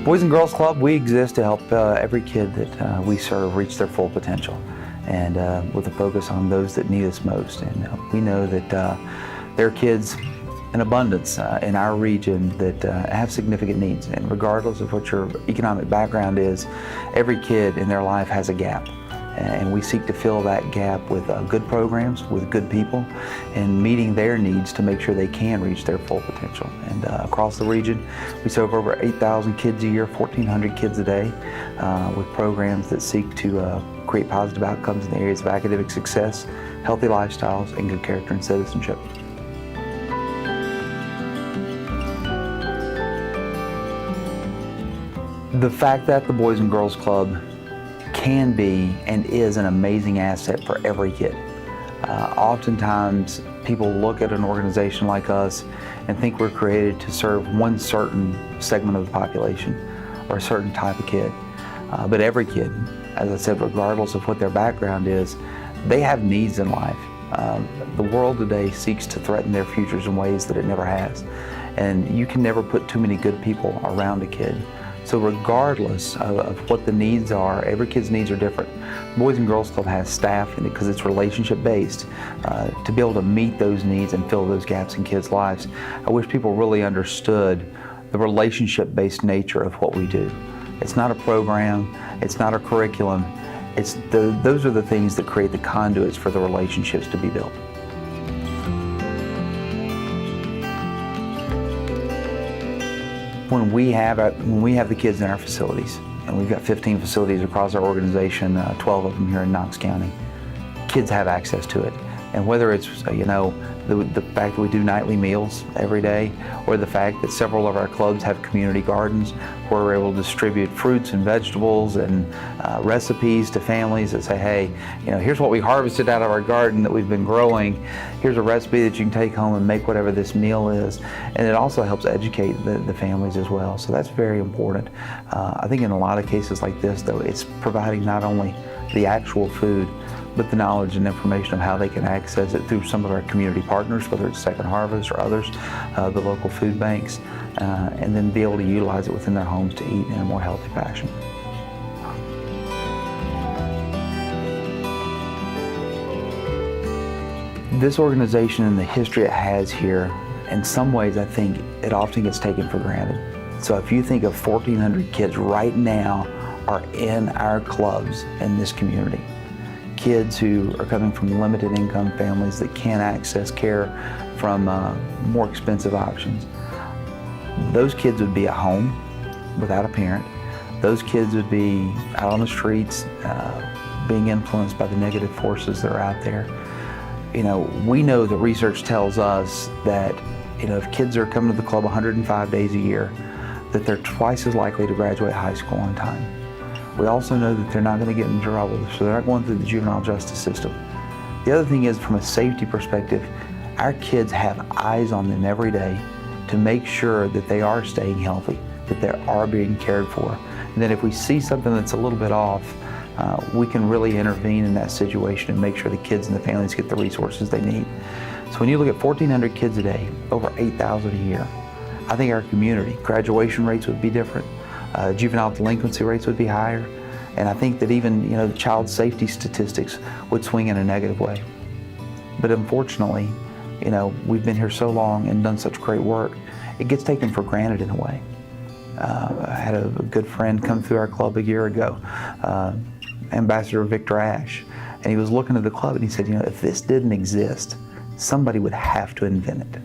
Boys and Girls Club, we exist to help every kid that we serve reach their full potential, and with a focus on those that need us most. And we know that there are kids in abundance in our region that have significant needs, and regardless of what your economic background is, every kid in their life has a gap. And we seek to fill that gap with good programs, with good people, and meeting their needs to make sure they can reach their full potential. And across the region, we serve over 8,000 kids a year, 1,400 kids a day, with programs that seek to create positive outcomes in the areas of academic success, healthy lifestyles, and good character and citizenship. The fact that the Boys and Girls Club can be and is an amazing asset for every kid. Oftentimes people look at an organization like us and think we're created to serve one certain segment of the population or a certain type of kid. But every kid, as I said, regardless of what their background is, they have needs in life. The world today seeks to threaten their futures in ways that it never has. And you can never put too many good people around a kid. So regardless of what the needs are, every kid's needs are different. Boys and Girls Club has staff, and because it's relationship based, to be able to meet those needs and fill those gaps in kids' lives. I wish people really understood the relationship based nature of what we do. It's not a program, it's not a curriculum, those are the things that create the conduits for the relationships to be built. When we have the kids in our facilities, and we've got 15 facilities across our organization, 12 of them here in Knox County, kids have access to it. And whether it's the fact that we do nightly meals every day, or the fact that several of our clubs have community gardens where we're able to distribute fruits and vegetables and recipes to families that say, hey, here's what we harvested out of our garden that we've been growing. Here's a recipe that you can take home and make whatever this meal is. And it also helps educate the families as well. So that's very important. I think in a lot of cases like this, though, it's providing not only the actual food, but the knowledge and information of how they can access it through some of our community partners, whether it's Second Harvest or others, the local food banks, and then be able to utilize it within their homes to eat in a more healthy fashion. This organization and the history it has here, in some ways I think it often gets taken for granted. So if you think of 1,400 kids right now are in our clubs in this community, kids who are coming from limited income families that can't access care from more expensive options. Those kids would be at home without a parent. Those kids would be out on the streets being influenced by the negative forces that are out there. We know that research tells us that if kids are coming to the club 105 days a year, that they're twice as likely to graduate high school on time. We also know that they're not going to get in trouble, so they're not going through the juvenile justice system. The other thing is, from a safety perspective, our kids have eyes on them every day to make sure that they are staying healthy, that they are being cared for, and that if we see something that's a little bit off, we can really intervene in that situation and make sure the kids and the families get the resources they need. So when you look at 1,400 kids a day, over 8,000 a year, I think our community graduation rates would be different. Juvenile delinquency rates would be higher, and I think that even the child safety statistics would swing in a negative way. But unfortunately, we've been here so long and done such great work, it gets taken for granted in a way. I had a good friend come through our club a year ago, Ambassador Victor Ash, and he was looking at the club and he said, if this didn't exist, somebody would have to invent it.